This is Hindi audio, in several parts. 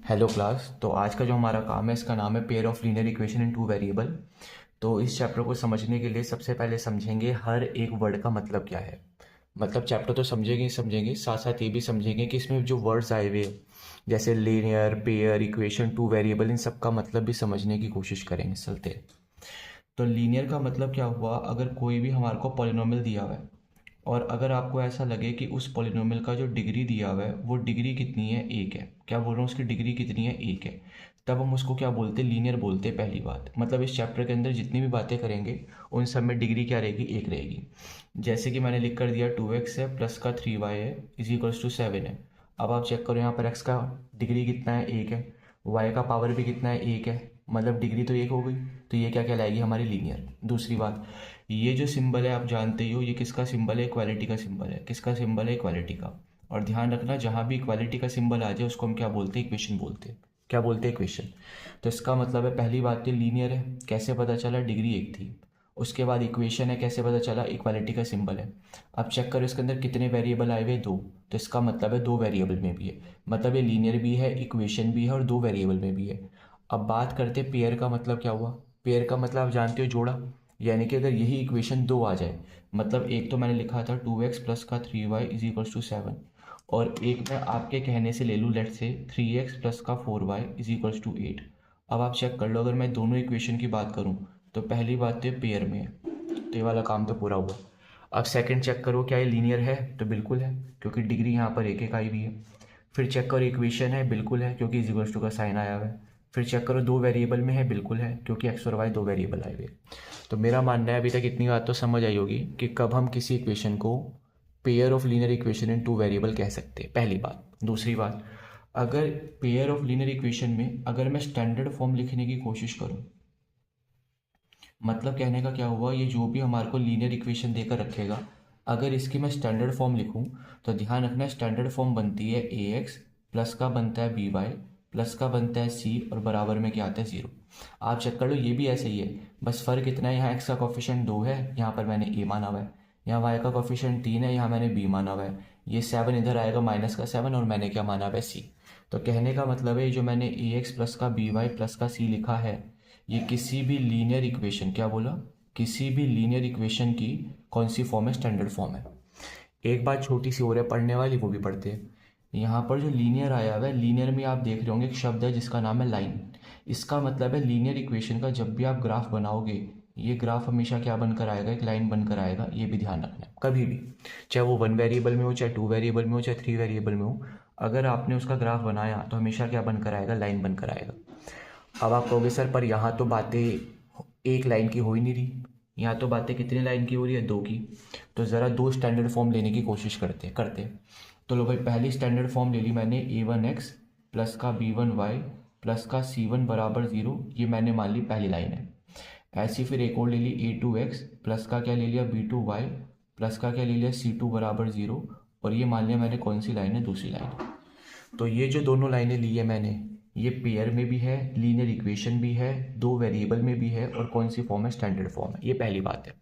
Hello class. तो आज का जो हमारा काम है इसका नाम है pair of linear equation in two variable. तो इस चैप्टर को समझने के लिए सबसे पहले समझेंगे हर एक वर्ड का मतलब क्या है। मतलब चैप्टर तो समझेंगे ही समझेंगे, साथ साथ ये भी समझेंगे कि इसमें जो वर्ड्स आए हुए हैं जैसे linear, pair, equation, two variable, इन सब का मतलब भी समझने की कोशिश करेंगे। चलते हैं। तो लीनियर का मतलब क्या हुआ, अगर कोई भी हमारे को पॉलिनोमियल दिया हुआ है और अगर आपको ऐसा लगे कि उस पॉलिनोमियल का जो डिग्री दिया हुआ है वो डिग्री कितनी है, एक है, क्या बोल रहा हूँ, उसकी डिग्री कितनी है, एक है, तब हम उसको क्या बोलते हैं, लीनियर बोलते हैं। पहली बात मतलब इस चैप्टर के अंदर जितनी भी बातें करेंगे उन सब में डिग्री क्या रहेगी, एक रहेगी। जैसे कि मैंने लिख कर दिया 2x है प्लस का 3y है इज इक्वल्स टू 7 है। अब आप चेक करो यहाँ पर x का डिग्री कितना है, एक है, y का पावर भी कितना है, एक है, मतलब डिग्री तो एक हो गई। तो ये क्या कहलाएगी, हमारी लीनियर। दूसरी बात, ये जो सिंबल है आप जानते ही हो ये किसका सिंबल है, इक्वालिटी का सिंबल है। किसका सिंबल है, इक्वालिटी का। और ध्यान रखना जहाँ भी इक्वालिटी का सिंबल आ जाए उसको हम क्या बोलते हैं, इक्वेशन बोलते हैं। क्या बोलते हैं, इक्वेशन। तो इसका मतलब है पहली बात तो लीनियर है, कैसे पता चला, डिग्री एक थी। उसके बाद इक्वेशन है, कैसे पता चला, इक्वालिटी का सिंबल है। अब चेक करो इसके अंदर कितने वेरिएबल आए हुए, दो। तो इसका मतलब है दो वेरिएबल में भी है, मतलब ये लीनियर भी है, इक्वेशन भी है और दो वेरिएबल में भी है। अब बात करते हैं पेयर का मतलब क्या हुआ। पेयर का मतलब आप जानते हो, जोड़ा। यानी कि अगर यही इक्वेशन दो आ जाए, मतलब एक तो मैंने लिखा था 2x प्लस का 3y इज इक्वल्स टू 7, और एक मैं आपके कहने से ले लूँ, लेट से 3x प्लस का 4y इज इक्वल्स टू 8। अब आप चेक कर लो, अगर मैं दोनों इक्वेशन की बात करूँ तो पहली बात तो पेयर में है, तो ये वाला काम तो पूरा हुआ। अब सेकंड चेक करो, क्या ये लीनियर है, तो बिल्कुल है क्योंकि डिग्री यहाँ पर एक एक आई हुई है। फिर चेक करो इक्वेशन है, बिल्कुल है क्योंकि इज इक्वल्स टू का साइन आया हुआ है। फिर चेक करो दो वेरिएबल में है, बिल्कुल है क्योंकि एक्स और वाई दो वेरिएबल आए हुए। तो मेरा मानना है अभी तक इतनी बात तो समझ आई होगी कि कब हम किसी इक्वेशन को pair of linear equation in two variable कह सकते हैं, पहली बात। दूसरी बात, अगर पेयर ऑफ लीनियर इक्वेशन में अगर मैं स्टैंडर्ड फॉर्म लिखने की कोशिश करूं, मतलब कहने का क्या हुआ, ये जो भी हमारे को लीनियर इक्वेशन देकर रखेगा, अगर इसकी मैं स्टैंडर्ड फॉर्म लिखूं तो ध्यान रखना स्टैंडर्ड फॉर्म बनती है ए एक्स, प्लस का बनता है बी वाई, प्लस का बनता है सी, और बराबर में क्या आता है, जीरो। आप चेक कर लो, ये भी ऐसे ही है, बस फ़र्क इतना है, यहाँ एक्स का कॉफिशेंट दो है, यहाँ पर मैंने ए माना हुआ है। यहाँ वाई का कॉफिशेंट तीन है, यहाँ मैंने बी माना हुआ है। ये 7 इधर आएगा, माइनस का 7, और मैंने क्या माना हुआ है, सी। तो कहने का मतलब है जो मैंने ए एक्स प्लस का बी वाई प्लस का सी लिखा है, ये किसी भी लीनियर इक्वेशन, क्या बोला, किसी भी लीनियर इक्वेशन की कौन सी फॉर्म है, स्टैंडर्ड फॉर्म है। एक बात छोटी सी और है पढ़ने वाली, वो भी पढ़ते हैं। यहाँ पर जो लीनियर आया हुआ है, लीनियर में आप देख रहे होंगे एक शब्द है जिसका नाम है लाइन। इसका मतलब है लीनियर इक्वेशन का जब भी आप ग्राफ बनाओगे, ये ग्राफ हमेशा क्या बनकर आएगा, एक लाइन बनकर आएगा। ये भी ध्यान रखना है कभी भी, चाहे वो वन वेरिएबल में हो, चाहे टू वेरिएबल में हो, चाहे थ्री वेरिएबल में हो, अगर आपने उसका ग्राफ बनाया तो हमेशा क्या बनकर आएगा, लाइन बनकर आएगा। अब आप कहोगे सर पर यहाँ तो बातें एक लाइन की हो ही नहीं रही, यहाँ तो बातें कितनी लाइन की हो रही है, दो की। तो ज़रा दो स्टैंडर्ड फॉर्म लेने की कोशिश करते। तो लो भाई, पहली स्टैंडर्ड फॉर्म ले ली मैंने, a1x प्लस का b1y प्लस का c1 बराबर ज़ीरो, ये मैंने मान ली पहली लाइन है। ऐसी फिर एक और ले ली, a2x प्लस का क्या ले लिया, b2y प्लस का क्या ले लिया, c2 बराबर ज़ीरो, और ये मान लिया मैंने कौन सी लाइन है, दूसरी लाइन। तो ये जो दोनों लाइनें ली है मैंने, ये पेयर में भी है, लीनियर इक्वेशन भी है, दो वेरिएबल में भी है, और कौन सी फॉर्म है, स्टैंडर्ड फॉर्म है। ये पहली बात है।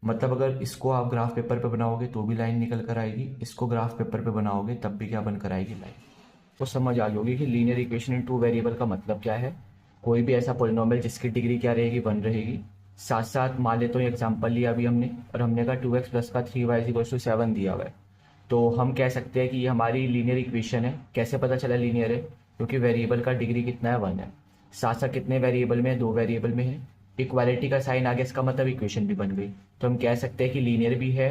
मतलब अगर इसको आप ग्राफ पेपर पे बनाओगे तो भी लाइन निकल कर आएगी, इसको ग्राफ पेपर पे बनाओगे तब भी क्या बनकर आएगी, लाइन। तो समझ आ गई होगी कि linear equation in two variable का मतलब क्या है। कोई भी ऐसा पोलिनोमियल जिसकी डिग्री क्या रहेगी, वन रहेगी। साथ साथ मान लेते हो एग्जाम्पल लिया अभी हमने, और हमने कहा 2x प्लस का 3y इक्वल्स टू 7 दिया हुआ है, तो हम कह सकते हैं कि ये हमारी लीनियर इक्वेशन है। कैसे पता चला लीनियर है, क्योंकि वेरिएबल का डिग्री कितना है, वन है। साथ साथ कितने वेरिएबल में है, दो वेरिएबल में है। इक्वालिटी का साइन आ गया, इसका मतलब इक्वेशन भी बन गई। तो हम कह सकते हैं कि लीनियर भी है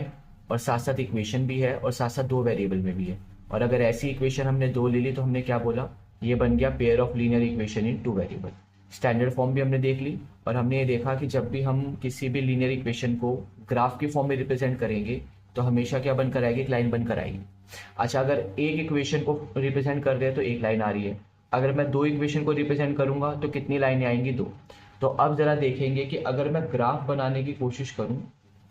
और साथ साथ इक्वेशन भी है और साथ साथ दो वेरिएबल में भी है। और अगर ऐसी इक्वेशन हमने दो ले ली तो हमने क्या बोला, ये बन गया pair of linear equation in two variable. Standard form भी हमने देख ली, और हमने ये देखा कि जब भी हम किसी भी लीनियर इक्वेशन को ग्राफ की फॉर्म में रिप्रेजेंट करेंगे तो हमेशा क्या बनकर आएगी, एक लाइन बनकर आएगी। अच्छा, अगर एक इक्वेशन को रिप्रेजेंट कर रहे हैं तो एक लाइन आ रही है, अगर मैं दो इक्वेशन को रिप्रेजेंट करूंगा तो कितनी लाइनें आएंगी, दो। तो अब जरा देखेंगे कि अगर मैं ग्राफ बनाने की कोशिश करूं,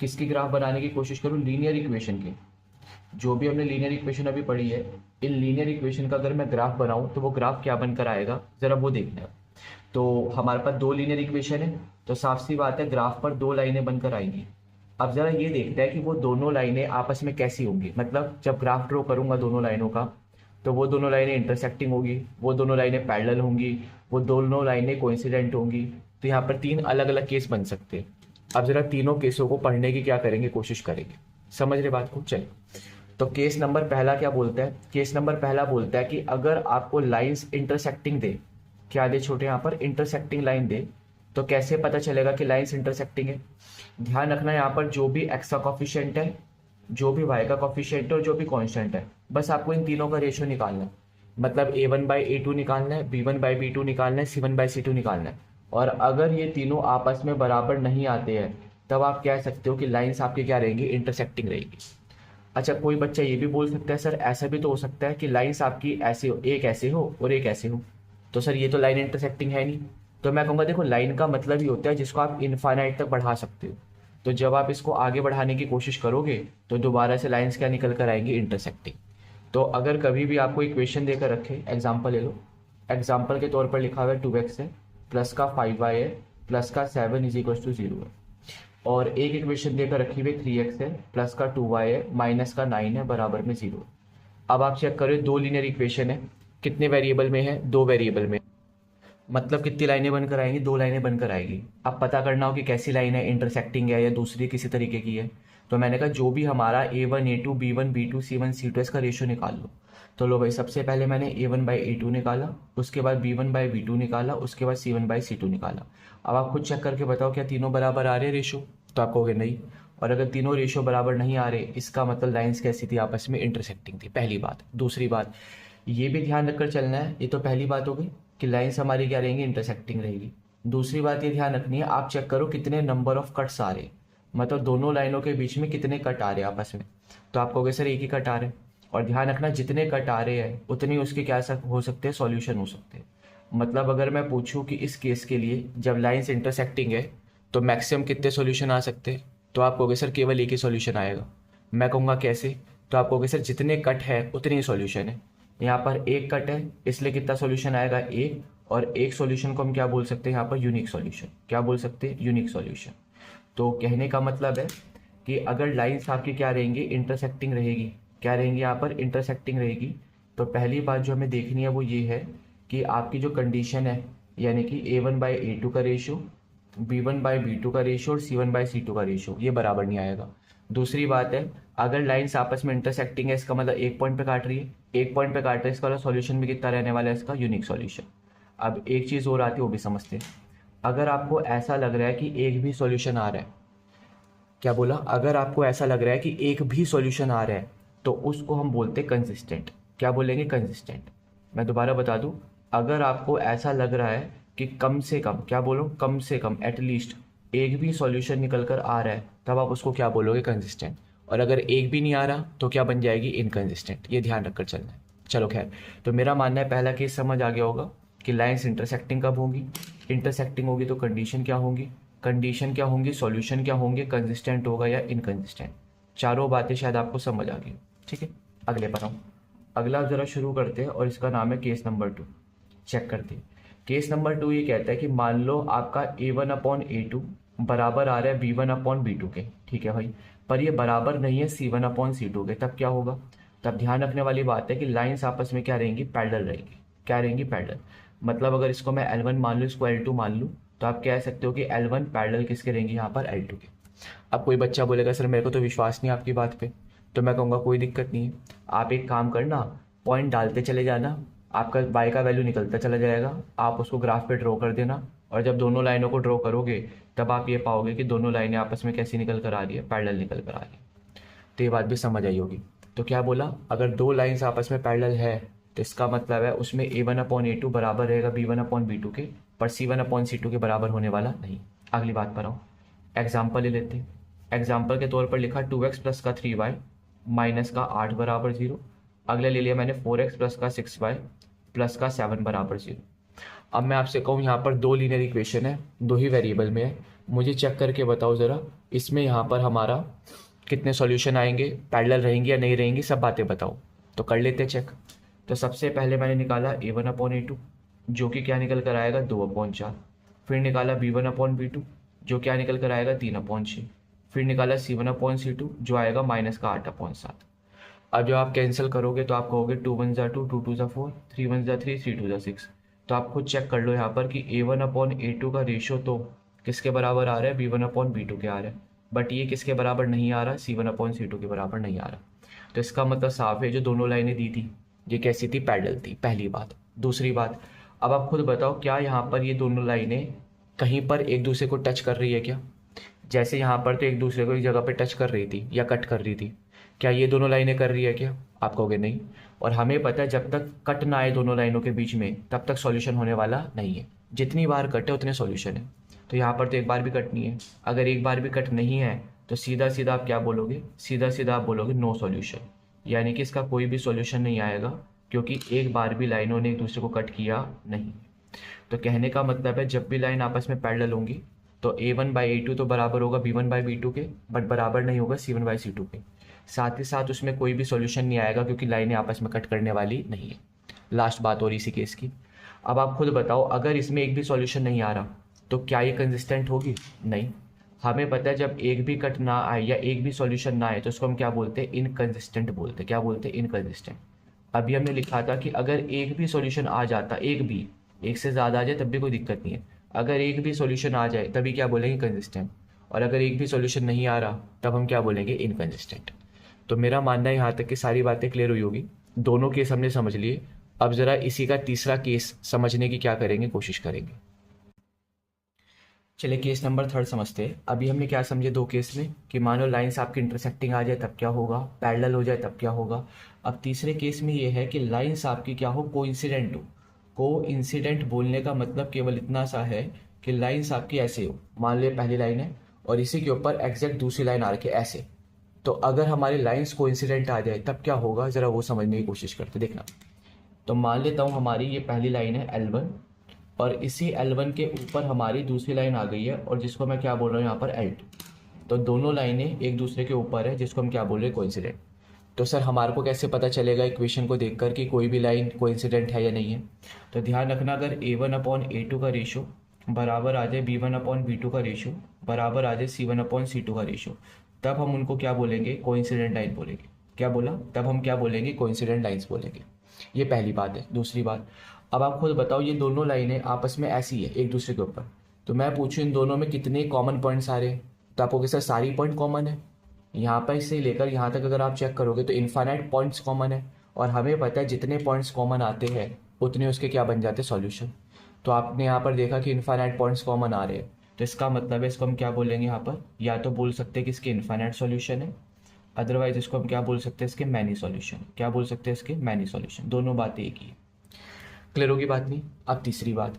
किसकी ग्राफ बनाने की कोशिश करूं, लीनियर इक्वेशन की। जो भी हमने लीनियर इक्वेशन अभी पढ़ी है, इन लीनियर इक्वेशन का अगर मैं ग्राफ बनाऊं तो वो ग्राफ क्या बनकर आएगा, जरा वो देखना है। तो हमारे पास दो लीनियर इक्वेशन है, तो साफ सी बात है ग्राफ पर दो लाइनें बनकर आएंगी। अब जरा ये देखते हैं कि वो दोनों लाइनें आपस में कैसी होंगी, मतलब जब ग्राफ ड्रॉ करूंगा दोनों लाइनों का, तो वो दोनों लाइनें इंटरसेक्टिंग होगी, वो दोनों लाइनें पैरेलल होंगी, वो दोनों लाइनें कोइंसिडेंट होंगी। तो यहाँ पर 3 अलग अलग केस बन सकते हैं। अब ज़रा तीनों केसों को पढ़ने की क्या करेंगे, कोशिश करेंगे। समझ रहे बात को? चलिए, तो केस नंबर पहला क्या बोलता है? केस नंबर पहला बोलता है कि अगर आपको लाइंस इंटरसेक्टिंग दे, क्या दे छोटे, यहाँ पर इंटरसेक्टिंग लाइन दे, तो कैसे पता चलेगा कि लाइंस इंटरसेक्टिंग है? ध्यान रखना यहाँ पर जो भी एक्स का कॉफिशिएंट है, जो भी वाई का कॉफिशिएंट है और जो भी कांस्टेंट है, बस आपको इन तीनों का रेशियो निकालना है। मतलब a1/a2 निकालना है, b1/b2 निकालना है, c1/c2 निकालना है। और अगर ये तीनों आपस में बराबर नहीं आते हैं, तब आप कह सकते हो कि लाइंस आपकी क्या रहेंगी, इंटरसेक्टिंग रहेगी। अच्छा, कोई बच्चा ये भी बोल सकता है सर ऐसा भी तो हो सकता है कि लाइंस आपकी ऐसे हो, एक ऐसे हो और एक ऐसे हो, तो सर ये तो लाइन इंटरसेक्टिंग है नहीं। तो मैं कहूँगा देखो, लाइन का मतलब ही होता है जिसको आप इनफाइनाइट तक बढ़ा सकते हो। तो जब आप इसको आगे बढ़ाने की कोशिश करोगे तो दोबारा से लाइंस क्या निकल कर आएंगी, इंटरसेक्टिंग। तो अगर कभी भी आपको इक्वेशन देकर रखे, एग्जाम्पल ले लो, एग्जाम्पल के तौर पर लिखा हुआ है 2x है, प्लस का 5y है, प्लस का 7 इज इक्वल टू 0 है। और एक इक्वेशन देकर रखी हुई 3x है, प्लस का 2y है, माइनस का 9 है, बराबर में 0 है। अब आप चेक करो, 2 लीनियर इक्वेशन है, कितने वेरिएबल में है, 2 वेरिएबल में। मतलब कितनी लाइनें बनकर आएंगी, 2 लाइनें बनकर आएगी। अब पता करना हो कि कैसी लाइन है, इंटरसेक्टिंग है या दूसरी किसी तरीके की है। तो मैंने कहा जो भी हमारा a1 a2 b1 b2 c1 c2 इसका रेशियो निकाल लो। तो लो भाई, सबसे पहले मैंने a1/a2 निकाला, उसके बाद b1/b2 निकाला, उसके बाद c1/c2 निकाला। अब आप खुद चेक करके बताओ क्या तीनों बराबर आ रहे हैं रेशियो? तो आप कहोगे नहीं। और अगर तीनों रेशियो बराबर नहीं आ रहे, इसका मतलब लाइंस कैसी थी, आपस में इंटरसेक्टिंग थी, पहली बात। दूसरी बात, ये भी ध्यान रखकर चलना है, ये तो पहली बात हो गई कि लाइंस हमारी क्या रहेंगी, इंटरसेक्टिंग रहेगी। दूसरी बात ये ध्यान रखनी है, आप चेक करो कितने नंबर ऑफ कट्स आ रहे हैं, मतलब दोनों लाइनों के बीच में कितने कट आ रहे हैं आपस में। तो आप कहोगे सर एक ही कट आ रहे हैं। और ध्यान रखना, जितने कट आ रहे हैं उतनी उसके क्या हो सकते हैं, सॉल्यूशन हो सकते हैं। मतलब अगर मैं पूछूं कि इस केस के लिए जब लाइंस इंटरसेक्टिंग है तो मैक्सिमम कितने सॉल्यूशन आ सकते हैं, तो आप कहोगे सर केवल एक ही सॉल्यूशन आएगा। मैं कहूँगा कैसे? तो आप कहोगे सर जितने कट है उतनी ही सॉल्यूशन है। यहाँ पर एक कट है, इसलिए कितना सॉल्यूशन आएगा, एक। और एक सॉल्यूशन को हम क्या बोल सकते हैं यहाँ पर, यूनिक सॉल्यूशन। क्या बोल सकते हैं, यूनिक सॉल्यूशन। तो कहने का मतलब है कि अगर लाइंस आपकी क्या रहेंगी, इंटरसेक्टिंग रहेगी। क्या रहेंगी यहाँ पर, इंटरसेक्टिंग रहेगी। तो पहली बात जो हमें देखनी है वो ये है कि आपकी जो कंडीशन है, यानी कि a1/a2 का रेशियो, b1/b2 का रेशियो और c1/c2 का रेशियो, ये बराबर नहीं आएगा। दूसरी बात है, अगर लाइंस आपस में इंटरसेक्टिंग है, इसका मतलब एक पॉइंट पे काट रही है, एक पॉइंट पे काट रही है, इसका वाला सॉल्यूशन भी कितना रहने वाला है, इसका यूनिक सॉल्यूशन। अब एक चीज़ और आती है, वो भी समझते हैं। अगर आपको ऐसा लग रहा है कि एक भी सॉल्यूशन आ रहा है, क्या बोला, अगर आपको ऐसा लग रहा है कि एक भी सॉल्यूशन आ रहा है, तो उसको हम बोलते हैं कंसिस्टेंट। क्या बोलेंगे, कंसिस्टेंट। मैं दोबारा बता दूं, अगर आपको ऐसा लग रहा है कि कम से कम, क्या बोलो, कम से कम, एटलीस्ट एक भी सॉल्यूशन निकल कर आ रहा है, तब आप उसको क्या बोलोगे, कंसिस्टेंट। और अगर एक भी नहीं आ रहा तो क्या बन जाएगी, इनकंसिस्टेंट। ये ध्यान रखकर चलना है। चलो खैर, तो मेरा मानना है पहला केस समझ आ गया होगा कि लाइंस इंटरसेक्टिंग कब होंगी, इंटरसेक्टिंग होगी तो कंडीशन क्या होंगी, कंडीशन क्या होंगी, सॉल्यूशन क्या होंगे, कंसिस्टेंट होगा या इनकंसिस्टेंट। चारों बातें शायद आपको समझ आ गई। ठीक है, अगले पर आऊँ। अगला ज़रा शुरू करते हैं और इसका नाम है केस नंबर 2। चेक करते हैं। केस नंबर 2 ये कहता है कि मान लो आपका a1/a2 बराबर आ रहा है b1/b2 के। ठीक है भाई, पर ये बराबर नहीं है c1/c2 के। तब क्या होगा? तब ध्यान रखने वाली बात है कि लाइंस आपस में क्या रहेंगी, पैरेलल रहेंगी। क्या रहेंगी, पैरेलल। मतलब अगर इसको मैं L1 मान लूँ, इसको L2 मान लूँ, तो आप कह सकते हो कि L1 पैरेलल किसके रहेंगी, यहाँ पर L2 के। अब कोई बच्चा बोलेगा सर मेरे को तो विश्वास नहीं आपकी बात पे। तो मैं कहूँगा कोई दिक्कत नहीं है, आप एक काम करना, पॉइंट डालते चले जाना, आपका बाई का वैल्यू निकलता चला जाएगा, आप उसको ग्राफ पे ड्रॉ कर देना। और जब दोनों लाइनों को ड्रॉ करोगे तब आप ये पाओगे कि दोनों लाइनें आपस में कैसी निकल कर आ रही है, पैरेलल निकल कर आ रही है। तो ये बात भी समझ आई होगी। तो क्या बोला, अगर दो लाइंस आपस में पैरेलल है तो इसका मतलब है उसमें a1/a2 बराबर रहेगा b1/b2 के, पर c1/c2 के बराबर होने वाला नहीं। अगली बात पर आओ, एग्जाम्पल ले लेते हैं। एग्जाम्पल के तौर पर लिखा 2x प्लस का 3y माइनस का 8 बराबर 0। अगले ले लिया मैंने 4x प्लस का 6y प्लस का 7 बराबर 0। अब मैं आपसे कहूँ यहाँ पर दो लीनियर इक्वेशन है, दो ही वेरिएबल में है, मुझे चेक करके बताओ ज़रा इसमें यहाँ पर हमारा कितने सॉल्यूशन आएंगे, पैरेलल रहेंगी या नहीं रहेंगी, सब बातें बताओ। तो कर लेते चेक। तो सबसे पहले मैंने निकाला a1/a2 जो कि क्या निकल कर आएगा, 2/4। फिर निकाला b1/b2 जो क्या निकल कर आएगा, 3/6। फिर निकाला c1/c2 जो आएगा -8/7। अब जब आप कैंसिल करोगे तो आप कहोगे 2 वन ज़ा 2, 2 टू ज़ा 4, 3 वन ज़ा 3, 3 टू ज़ा 6। तो आप खुद चेक कर लो यहाँ पर कि A1/A2 का रेशो तो किसके बराबर आ रहा है, B1/B2 के आ रहा है, बट ये किसके बराबर नहीं आ रहा, C1/C2 के बराबर नहीं आ रहा। तो इसका मतलब साफ है जो दोनों लाइनें दी थी ये कैसी थी, पैरेलल थी, पहली बात। दूसरी बात, अब आप खुद बताओ क्या यहाँ पर ये दोनों लाइनें कहीं पर एक दूसरे को टच कर रही है क्या? जैसे यहाँ पर तो एक दूसरे को एक जगह पे टच कर रही थी या कट कर रही थी, क्या ये दोनों लाइनें कर रही है क्या? आप कहोगे नहीं। और हमें पता है जब तक कट ना आए दोनों लाइनों के बीच में तब तक सॉल्यूशन होने वाला नहीं है, जितनी बार कटे उतने सॉल्यूशन है। तो यहाँ पर तो एक बार भी कट नहीं है, अगर एक बार भी कट नहीं है तो सीधा सीधा आप क्या बोलोगे, सीधा सीधा आप बोलोगे नो सॉल्यूशन, यानी कि इसका कोई भी सॉल्यूशन नहीं आएगा क्योंकि एक बार भी लाइनों ने एक दूसरे को कट किया नहीं। तो कहने का मतलब है जब भी लाइन आपस में पैरेलल होंगी तो A1/A2 तो बराबर होगा B1/B2 के, बट बराबर नहीं होगा C1/C2 के। साथ ही साथ उसमें कोई भी सॉल्यूशन नहीं आएगा क्योंकि लाइनें आपस में कट करने वाली नहीं है। लास्ट बात और इसी केस की। अब आप खुद बताओ अगर इसमें एक भी सॉल्यूशन नहीं आ रहा तो क्या ये कंसिस्टेंट होगी? नहीं। हमें पता है जब एक भी कट ना आए या एक भी सॉल्यूशन ना आए तो उसको हम क्या बोलते हैं, इनकंसिस्टेंट बोलते हैं। क्या बोलते हैं? इनकंसिस्टेंट। अभी हमने लिखा था कि अगर एक भी सॉल्यूशन आ जाता, एक भी, एक से ज़्यादा आ जाए तब भी कोई दिक्कत नहीं है, अगर एक भी सॉल्यूशन आ जाए तभी क्या बोलेंगे, कंसिस्टेंट। और अगर एक भी सॉल्यूशन नहीं आ रहा तब हम क्या बोलेंगे, इनकंसिस्टेंट। तो मेरा मानना है यहाँ तक कि सारी बातें क्लियर हुई होगी, दोनों केस हमने समझ लिए। अब ज़रा इसी का तीसरा केस समझने की क्या करेंगे, कोशिश करेंगे। चलिए केस नंबर 3 समझते हैं। अभी हमने क्या समझे दो केस में, कि मानो लाइंस आपकी इंटरसेक्टिंग आ जाए तब क्या होगा, पैरेलल हो जाए तब क्या होगा। अब तीसरे केस में ये है कि लाइंस आपकी क्या हो, कोइंसिडेंट हो। कोइंसिडेंट बोलने का मतलब केवल इतना सा है कि लाइंस आपकी ऐसे हो, मान लो पहली लाइन है और इसी के ऊपर एग्जैक्ट दूसरी लाइन आ रखी है ऐसे। तो अगर हमारी लाइंस कोइंसिडेंट आ जाए तब क्या होगा, ज़रा वो समझने की कोशिश करते, देखना। तो मान लेता हूँ हमारी ये पहली लाइन है L1 और इसी L1 के ऊपर हमारी दूसरी लाइन आ गई है और जिसको मैं क्या बोल रहा हूँ यहाँ पर L2। तो दोनों लाइनें एक दूसरे के ऊपर है जिसको हम क्या बोल रहे हैं, कोइंसिडेंट। तो सर हमारे को कैसे पता चलेगा इक्वेशन को देखकर कि कोई भी लाइन कोइंसिडेंट है या नहीं है? तो ध्यान रखना, अगर A1/A2 का रेशो बराबर आ जाए B1/B2 का रेशो बराबर आ जाए C1/C2 का रेशो, तब हम उनको क्या बोलेंगे, कोइंसिडेंट लाइन बोलेंगे। क्या बोला? तब हम क्या बोलेंगे, कोइंसिडेंट लाइंस बोलेंगे। ये पहली बात है। दूसरी बात, अब आप खुद बताओ ये दोनों लाइनें आपस में ऐसी है एक दूसरे के ऊपर, तो मैं पूछूं इन दोनों में कितने कॉमन पॉइंट्स आ रहे हैं, तो आपको कैसा सारी पॉइंट कॉमन है। यहाँ पर से लेकर यहाँ तक अगर आप चेक करोगे तो इनफाइनाइट पॉइंट्स कॉमन है, और हमें पता है जितने पॉइंट्स कॉमन आते हैं उतने उसके क्या बन जाते हैं, सॉल्यूशन। तो आपने यहाँ पर देखा कि इनफाइनाइट पॉइंट्स कॉमन आ रहे हैं, तो इसका मतलब है इसको हम क्या बोलेंगे यहाँ पर, या तो बोल सकते हैं कि इसके इनफाइनाइट सॉल्यूशन है, अदरवाइज इसको हम क्या बोल सकते हैं, इसके मैनी सॉल्यूशन। क्या बोल सकते हैं, इसके मैनी सॉल्यूशन। दोनों बातें एक ही है। क्लियर होगी बात नहीं? अब तीसरी बात,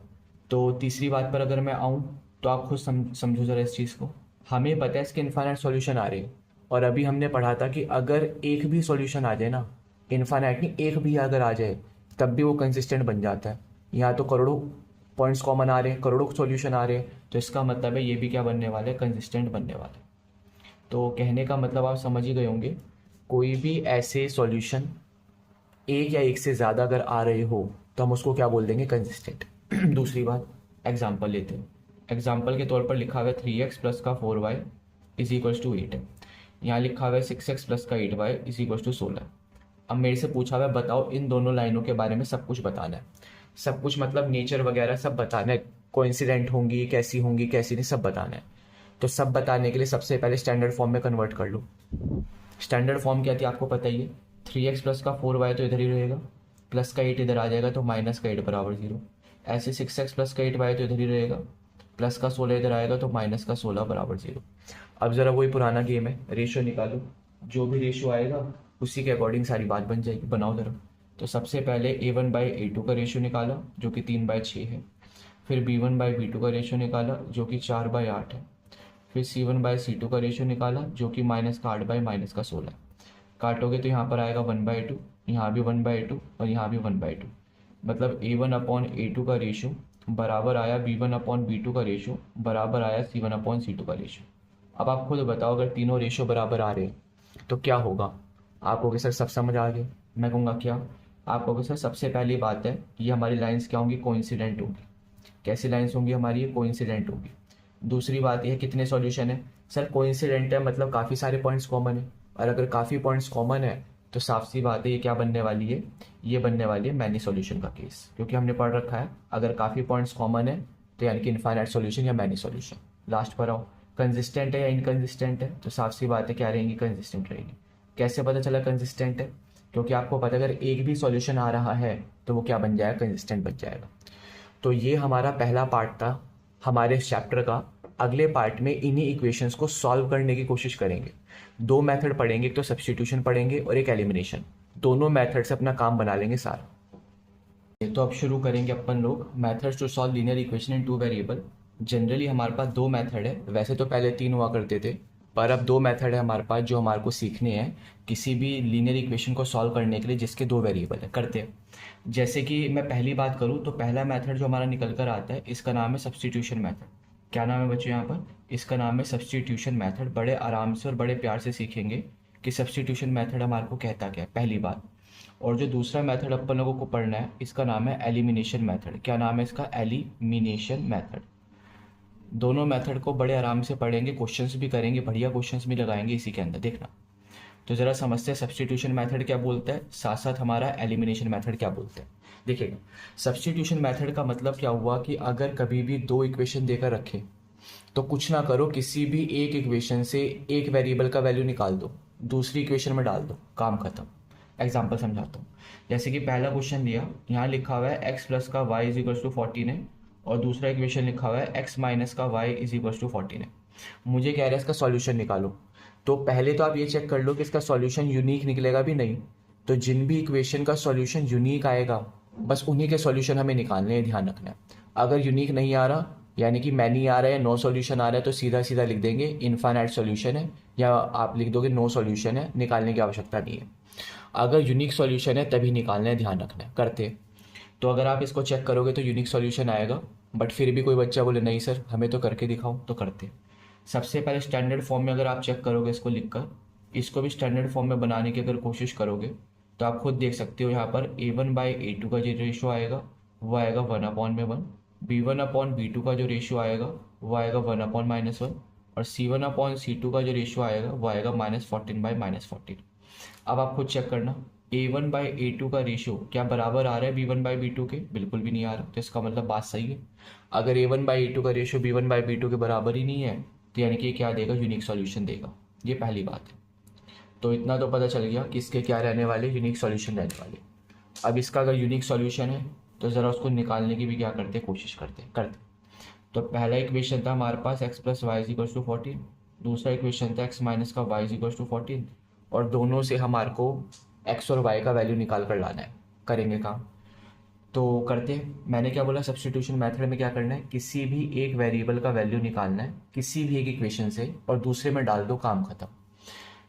तो तीसरी बात पर अगर मैं आऊँ तो आप खुद समझो ज़रा इस चीज़ को। हमें पता है इसके इनफाइनाइट सॉल्यूशन आ रहे हैं, और अभी हमने पढ़ा था कि अगर एक भी सॉल्यूशन आ जाए ना, इनफाइनाइट नहीं, एक भी अगर आ जाए तब भी वो कंसिस्टेंट बन जाता है। यहाँ तो करोड़ों पॉइंट्स कॉमन आ रहे हैं, करोड़ों सॉल्यूशन आ रहे हैं, तो इसका मतलब है ये भी क्या बनने वाले, कंसिस्टेंट बनने वाले। तो कहने का मतलब आप समझ ही गए होंगे, कोई भी ऐसे सॉल्यूशन एक या एक से ज़्यादा अगर आ रहे हो तो हम उसको क्या बोल देंगे, कंसिस्टेंट। दूसरी बात, एग्जाम्पल लेते हैं। एग्जाम्पल के तौर पर लिखा हुआ है 3x प्लस का 4y इज इक्वल्स टू 8 है। यहाँ लिखा हुआ है 6x प्लस का 8y इज इक्वल्स टू 16। अब मेरे से पूछा हुआ है बताओ इन दोनों लाइनों के बारे में सब कुछ बताना है। सब कुछ मतलब नेचर वगैरह सब बताना है, कोइंसिडेंट होंगी, कैसी होंगी, कैसी नहीं, सब बताना है। तो सब बताने के लिए सबसे पहले स्टैंडर्ड फॉर्म में कन्वर्ट कर लो। स्टैंडर्ड फॉर्म क्या थी आपको पता ही है, 3x प्लस का 4y तो इधर ही रहेगा, प्लस का 8 इधर आ जाएगा तो माइनस का 8 बराबर 0। ऐसे 6x प्लस का 8y तो इधर ही रहेगा, प्लस का 16 इधर आएगा तो माइनस का 16 बराबर 0। अब ज़रा वही पुराना गेम है, रेशो निकालो, जो भी रेशो आएगा उसी के अकॉर्डिंग सारी बात बन जाएगी। बनाओ ज़रा। तो सबसे पहले A1/A2 का रेशो निकाला जो कि 3/6 है, फिर B1/B2 का रेशो निकाला जो कि 4/8 है, फिर C1/C2 का रेशो निकाला जो कि माइनस का 8 बाई माइनस का 16। काटोगे तो यहाँ पर आएगा 1/2, यहाँ भी 1/2 और यहाँ भी 1/2। मतलब A1/A2 का रेशो बराबर आया B1/B2 का रेशो बराबर आया C1/C2 का रेशो। अब आप खुद बताओ अगर तीनों रेशो बराबर आ रहे हैं तो क्या होगा। आप कहोगे सर सब समझ आ गए। मैं कहूँगा क्या, आप कहोगे सर सबसे पहली बात है ये हमारी लाइंस क्या होंगी, कोइंसिडेंट होंगी। कैसी लाइंस होंगी हमारी, ये कोइंसिडेंट होगी। दूसरी बात यह है कितने सॉल्यूशन है, सर कोइंसिडेंट है मतलब काफ़ी सारे पॉइंट्स कॉमन है, और अगर काफ़ी पॉइंट्स कॉमन है तो साफ सी बात है ये क्या बनने वाली है, ये बनने वाली है मैनी सॉल्यूशन का केस, क्योंकि हमने पढ़ रखा है अगर काफ़ी पॉइंट्स कॉमन है तो यानी कि इनफाइनाइट सॉल्यूशन या मैनी सॉल्यूशन। लास्ट पर आओ, कंसिस्टेंट है या इनकंसिस्टेंट है, तो साफ सी बात है क्या रहेंगी, कंसिस्टेंट रहेंगी। कैसे पता चला कंसिस्टेंट है, क्योंकि आपको पता है अगर एक भी सॉल्यूशन आ रहा है तो वो क्या बन जाएगा, कंसिस्टेंट बन जाएगा। तो ये हमारा पहला पार्ट था हमारे चैप्टर का। अगले पार्ट में इन्हीं इक्वेशंस को सॉल्व करने की कोशिश करेंगे। दो मेथड पढ़ेंगे, एक तो सब्स्टिट्यूशन पढ़ेंगे और एक एलिमिनेशन। दोनों मेथड से अपना काम बना लेंगे सारा। तो अब शुरू करेंगे अपन लोग methods to solve linear equation in two variable. Generally हमारे पास दो मेथड है, वैसे तो पहले तीन हुआ करते थे, पर अब दो मेथड है हमारे पास जो हमारे को सीखने हैं किसी भी लीनियर इक्वेशन को सॉल्व करने के लिए जिसके दो वेरिएबल है। करते हैं। जैसे कि मैं पहली बात करूँ तो पहला मेथड जो हमारा निकल कर आता है इसका नाम है सब्स्टिट्यूशन मेथड। क्या नाम है बच्चों यहाँ पर, इसका नाम है सब्स्टिट्यूशन मेथड। बड़े आराम से और बड़े प्यार से सीखेंगे कि सब्स्टिट्यूशन मेथड हमारे को कहता क्या है, पहली बात। और जो दूसरा मेथड अपन लोगों को पढ़ना है इसका नाम है एलिमिनेशन मेथड। क्या नाम है इसका, एलिमिनेशन मेथड। दोनों मेथड को बड़े आराम से पढ़ेंगे, क्वेश्चंस भी करेंगे, बढ़िया क्वेश्चंस भी लगाएंगे इसी के अंदर, देखना। तो ज़रा समझते हैं सब्स्टिट्यूशन मेथड क्या बोलता है, साथ साथ हमारा एलिमिनेशन मेथड क्या बोलता है। देखिएगा, सब्स्टिट्यूशन मेथड का मतलब क्या हुआ कि अगर कभी भी दो इक्वेशन देकर रखे तो कुछ ना करो, किसी भी एक इक्वेशन से एक वेरिएबल का वैल्यू निकाल दो, दूसरी इक्वेशन में डाल दो, काम खत्म। एग्जाम्पल समझाता हूँ। जैसे कि पहला क्वेश्चन दिया, यहाँ लिखा हुआ है x प्लस का y इज इक्वल्स टू 14 है, और दूसरा इक्वेशन लिखा हुआ है x माइनस का y इज इक्वल्स टू 14 है। मुझे कह रहा है इसका सॉल्यूशन निकालो। तो पहले तो आप ये चेक कर लो कि इसका सॉल्यूशन यूनिक निकलेगा भी नहीं। तो जिन भी इक्वेशन का सॉल्यूशन यूनिक आएगा बस उन्हीं के सॉल्यूशन हमें निकालने हैं, ध्यान रखना है। अगर यूनिक नहीं आ रहा यानी कि मैनी आ रहा है, नो सॉल्यूशन आ रहा है, तो सीधा सीधा लिख देंगे इनफाइनाइट सॉल्यूशन है, या आप लिख दोगे नो सॉल्यूशन है, निकालने की आवश्यकता नहीं है। अगर यूनिक सॉल्यूशन है तभी निकालना है, ध्यान रखना है। करते। तो अगर आप इसको चेक करोगे तो यूनिक सॉल्यूशन आएगा, बट फिर भी कोई बच्चा बोले नहीं सर हमें तो करके दिखाओ, तो करते। सबसे पहले स्टैंडर्ड फॉर्म में अगर आप चेक करोगे इसको लिखकर, इसको भी स्टैंडर्ड फॉर्म में बनाने की अगर कोशिश करोगे तो आप खुद देख सकते हो यहाँ पर a1/a2 का जो रेशियो आएगा वो आएगा 1/1, b1/b2 का जो रेशियो आएगा वो आएगा 1/-1, और c1/c2 का जो रेशियो आएगा वो आएगा -14/-14। अब आप खुद चेक करना, a1/a2 का रेशियो क्या बराबर आ रहा है b1/b2 के, बिल्कुल भी नहीं आ रहा, तो इसका मतलब बात सही है। अगर a1/a2 का रेशियो b1/b2 के बराबर ही नहीं है तो यानी कि क्या देगा, यूनिक सॉल्यूशन देगा। ये पहली बात है। तो इतना तो पता चल गया कि इसके क्या रहने वाले, यूनिक सॉल्यूशन रहने वाले। अब इसका अगर यूनिक सॉल्यूशन है तो ज़रा उसको निकालने की भी क्या करते, कोशिश करते। तो पहला इक्वेशन था हमारे पास x plus y is equals to 14, दूसरा इक्वेशन था x माइनस का y इज इक्वल्स टू 14, और दोनों से हमारे को x और y का वैल्यू निकाल कर लाना है। करेंगे काम, तो करते हैं। मैंने क्या बोला, सब्स्टिट्यूशन मेथड में क्या करना है, किसी भी एक वेरिएबल का वैल्यू निकालना है किसी भी एक इक्वेशन से और दूसरे में डाल दो, काम खत्म।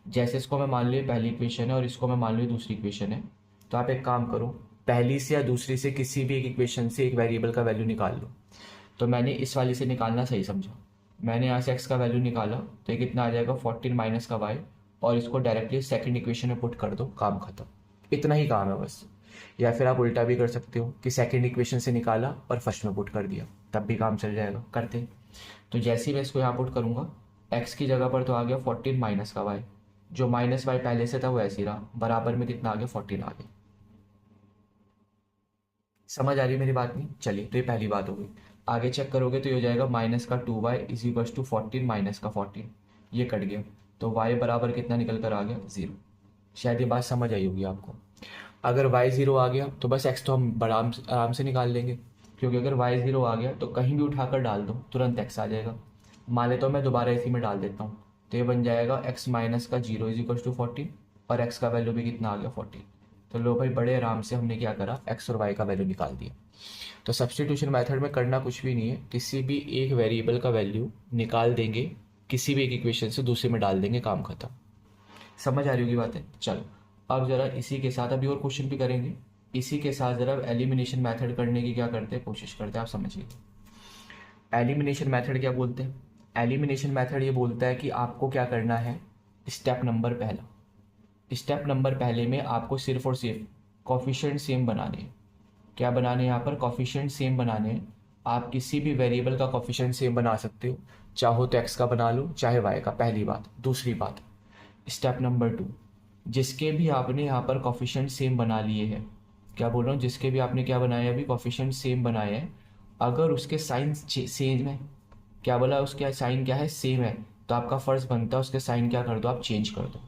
जैसे इसको मैं मान लिया पहली इक्वेशन है और इसको मैं मान लिया दूसरी इक्वेशन है, तो आप एक काम करो, पहली से या दूसरी से किसी भी एक इक्वेशन से एक वेरिएबल का वैल्यू निकाल लो। तो मैंने इस वाली से निकालना सही समझा, मैंने यहाँ से x का वैल्यू निकाला तो ये कितना आ जाएगा 14 माइनस का y, और इसको डायरेक्टली सेकंड इक्वेशन में पुट कर दो, काम खत्म। इतना ही काम है बस। या फिर आप उल्टा भी कर सकते हो कि सेकंड इक्वेशन से निकाला और फर्स्ट में पुट कर दिया, तब भी काम चल जाएगा। करते। तो जैसे ही मैं इसको यहाँ पुट करूँगा, x की जगह पर तो आ गया 14 माइनस का y, जो माइनस y पहले से था वो ऐसे ही रहा, बराबर में कितना आ गया, 14 आ गया। समझ आ रही है मेरी बात नहीं, चलिए तो ये पहली बात हो गई। आगे चेक करोगे तो ये हो जाएगा माइनस का 2y is equals to 14 minus का 14, ये कट गया, तो y बराबर कितना निकल कर आ गया, 0। शायद ये बात समझ आई होगी आपको। अगर y 0 आ गया तो बस x तो हम आराम से निकाल लेंगे, क्योंकि अगर y 0 आ गया तो कहीं भी उठाकर डाल दो तुरंत x आ जाएगा। मान लेता हूँ मैं दोबारा इसी में डाल देता हूँ, तो ये बन जाएगा x माइनस का 0 इज इक्वल्स टू 14, और x का वैल्यू भी कितना आ गया, 14। तो लो भाई, बड़े आराम से हमने क्या करा, x और y का वैल्यू निकाल दिया। तो सब्स्टिट्यूशन मेथड में करना कुछ भी नहीं है, किसी भी एक वेरिएबल का वैल्यू निकाल देंगे, किसी भी एक इक्वेशन से दूसरे में डाल देंगे, काम खत्म। समझ आ रही होगी बातें। चलो अब ज़रा इसी के साथ अभी और क्वेश्चन भी करेंगे, इसी के साथ ज़रा एलिमिनेशन मेथड करने की क्या करते हैं, कोशिश करते हैं, आप समझिए। एलिमिनेशन मेथड क्या बोलते हैं, एलिमिनेशन मेथड ये बोलता है कि आपको क्या करना है, स्टेप नंबर पहले में आपको सिर्फ और सिर्फ कॉफिशिएंट सेम बनाने हैं। क्या बनाने हैं यहाँ पर, कॉफिशिएंट सेम बनाने हैं। आप किसी भी वेरिएबल का कॉफिशिएंट सेम बना सकते हो, चाहो तो x का बना लो चाहे y का, पहली बात। दूसरी बात, स्टेप नंबर 2, जिसके भी आपने यहाँ पर कॉफिशेंट सेम बना लिए हैं, क्या बोल रहा हूँ, जिसके भी आपने क्या बनाया है अभी, कॉफिशेंट सेम बनाए हैं, अगर उसके साइन सेम है, क्या बोला, उसके साइन क्या है, सेम है, तो आपका फ़र्ज़ बनता है उसके साइन क्या कर दो, आप चेंज कर दो।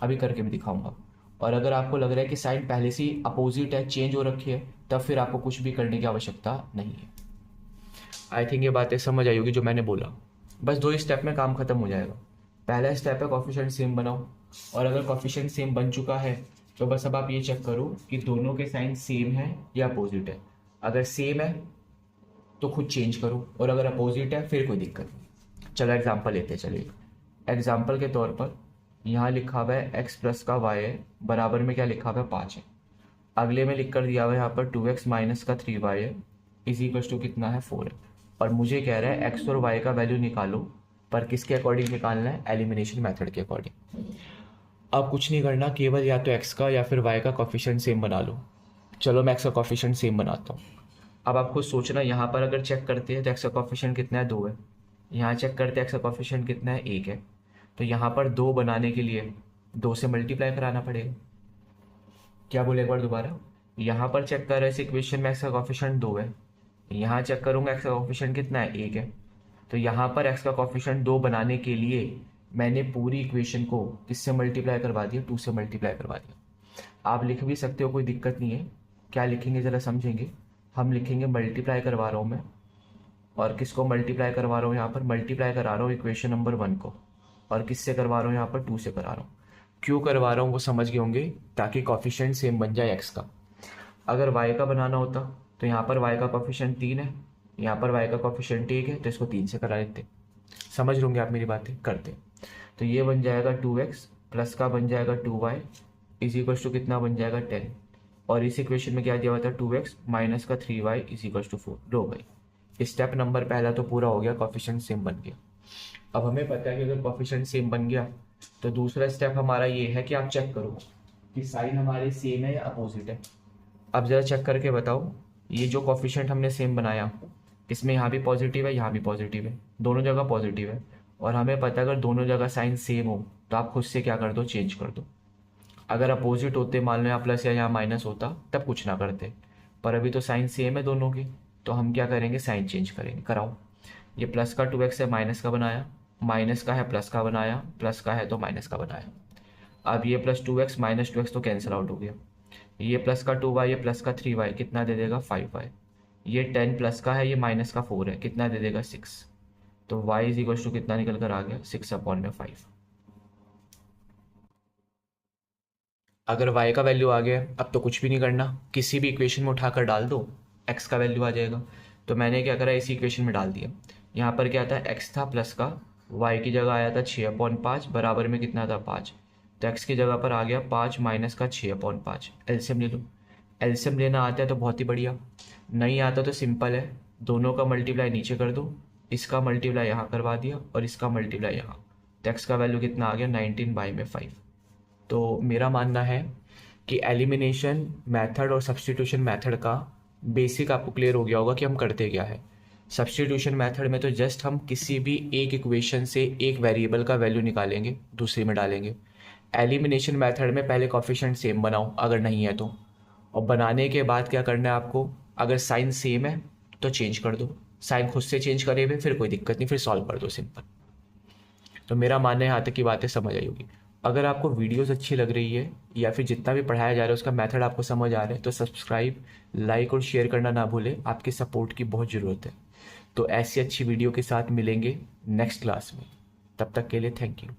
अभी करके भी दिखाऊंगा। और अगर आपको लग रहा है कि साइन पहले से ही अपोजिट है, चेंज हो रखी है, तब फिर आपको कुछ भी करने की आवश्यकता नहीं है। आई थिंक ये बातें समझ आई होगी जो मैंने बोला। बस 2 स्टेप में काम खत्म हो जाएगा। पहला स्टेप है कॉफिशेंट सेम बनाओ, और अगर कॉफिशेंट सेम बन चुका है तो बस अब आप ये चेक करो कि दोनों के साइन सेम है या अपोजिट है। अगर सेम है तो खुद चेंज करो, और अगर अपोजिट है फिर कोई दिक्कत नहीं। चलो एग्जाम्पल लेते हैं, चलिए। एग्जाम्पल के तौर पर यहाँ लिखा हुआ है x प्लस का y है, बराबर में क्या लिखा हुआ है, 5 है। अगले में लिख कर दिया हुआ है यहाँ पर 2x माइनस का 3y है, इज इक्वल्स टू कितना है, 4 है। और मुझे कह रहा है x और y का वैल्यू निकालो, पर किसके अकॉर्डिंग निकालना है, एलिमिनेशन मेथड के अकॉर्डिंग। अब कुछ नहीं करना, केवल या तो x का या फिर y का कॉफिशेंट सेम बना लो। चलो मैं x का कॉफिशेंट सेम बनाता हूँ। अब आप खुद सोचना, यहाँ पर अगर चेक करते हैं तो x का कॉफिशेंट कितना है, 2 है। यहाँ चेक करते हैं x का कॉफिशेंट कितना है, 1 है। तो यहाँ पर 2 बनाने के लिए 2 से मल्टीप्लाई कराना पड़ेगा। क्या बोले एक बार दोबारा, यहाँ पर चेक कर रहे इस इक्वेशन में x का कॉफिशेंट 2 है, यहाँ चेक करूँगा x का कॉफिशेंट कितना है, 1 है। तो यहाँ पर x का कॉफिशेंट 2 बनाने के लिए मैंने पूरी इक्वेशन को किससे मल्टीप्लाई करवा दिया, 2 से मल्टीप्लाई करवा दिया। आप लिख भी सकते हो, कोई दिक्कत नहीं है। क्या लिखेंगे ज़रा समझेंगे। हम लिखेंगे मल्टीप्लाई करवा रहा हूँ मैं, और किसको मल्टीप्लाई करवा रहा हूँ, यहाँ पर मल्टीप्लाई करा रहा हूँ इक्वेशन नंबर 1 को, और किससे करवा रहा हूँ, यहाँ पर 2 से करा रहा हूँ। क्यों करवा रहा हूँ वो समझ गए होंगे, ताकि कॉफिशेंट सेम बन जाए x का। अगर y का बनाना होता तो यहाँ पर y का कॉफिशेंट 3 है, यहाँ पर y का कॉफिशेंट 1 है, तो इसको 3 से करा देते। समझ लोगे आप मेरी बातें, करते। तो ये बन जाएगा 2x, प्लस का बन जाएगा 2y, इज इक्वल्स टू कितना बन जाएगा, 10। और इस इक्वेशन में क्या दिया हुआ था, 2x माइनस का 3y इज इक्वल्स टू 4। लो भाई, स्टेप नंबर पहला तो पूरा हो गया, कॉफिशेंट सेम बन गया। अब हमें पता है कि अगर कॉफिशेंट सेम बन गया तो दूसरा स्टेप हमारा ये है कि आप चेक करो कि साइन हमारे सेम है या अपोजिट है। अब ज़रा चेक करके बताओ, ये जो कॉफिशेंट हमने सेम बनाया, इसमें यहाँ भी पॉजिटिव है, यहाँ भी पॉजिटिव है, दोनों जगह पॉजिटिव है। और हमें पता है अगर दोनों जगह साइन सेम हो तो आप खुद से क्या कर दो, चेंज कर दो। अगर अपोजिट होते, मान लो यहाँ प्लस या यहाँ माइनस होता, तब कुछ ना करते। पर अभी तो साइन सेम है दोनों की, तो हम क्या करेंगे, साइन चेंज करेंगे। कराओ। ये प्लस का 2x है, माइनस का बनाया, माइनस का है प्लस का बनाया, प्लस का है तो माइनस का बनाया। अब ये प्लस 2x माइनस 2x तो कैंसिल आउट हो गया। ये प्लस का 2y, ये प्लस का 3y कितना दे देगा, 5y। ये 10 प्लस का है, ये माइनस का 4 है, कितना दे देगा, 6। तो y इज इक्वल टू कितना निकल कर आ गया, 6/5। अगर y का वैल्यू आ गया, अब तो कुछ भी नहीं करना, किसी भी इक्वेशन में उठाकर डाल दो, x का वैल्यू आ जाएगा। तो मैंने क्या करा, इसी इक्वेशन में डाल दिया। यहाँ पर क्या था, x था प्लस का, y की जगह आया था 6/5, बराबर में कितना था, 5। तो x की जगह पर आ गया 5 माइनस का 6/5। एलसीएम ले लो। एलसीएम लेना आता है तो बहुत ही बढ़िया, नहीं आता तो सिंपल है, दोनों का मल्टीप्लाई नीचे कर दो, इसका मल्टीप्लाई यहाँ करवा दिया और इसका मल्टीप्लाई यहाँ। तो x का वैल्यू कितना आ गया, 19/5। तो मेरा मानना है कि एलिमिनेशन मेथड और सब्स्टिट्यूशन मेथड का बेसिक आपको क्लियर हो गया होगा कि हम करते क्या है। सब्स्टिट्यूशन मेथड में तो जस्ट हम किसी भी एक इक्वेशन से एक वेरिएबल का वैल्यू निकालेंगे, दूसरे में डालेंगे। एलिमिनेशन मेथड में पहले कॉफिशिएंट सेम बनाओ अगर नहीं है तो, और बनाने के बाद क्या करना है आपको, अगर साइन सेम है तो चेंज कर दो, साइन खुद से चेंज करे हुए फिर कोई दिक्कत नहीं, फिर सॉल्व कर दो, सिंपल। तो मेरा मानना है यहाँ तक की बातें समझ आई होगी। अगर आपको वीडियोस अच्छी लग रही है या फिर जितना भी पढ़ाया जा रहा है उसका मेथड आपको समझ आ रहा है, तो सब्सक्राइब, लाइक और शेयर करना ना भूलें, आपकी सपोर्ट की बहुत ज़रूरत है। तो ऐसी अच्छी वीडियो के साथ मिलेंगे नेक्स्ट क्लास में, तब तक के लिए थैंक यू।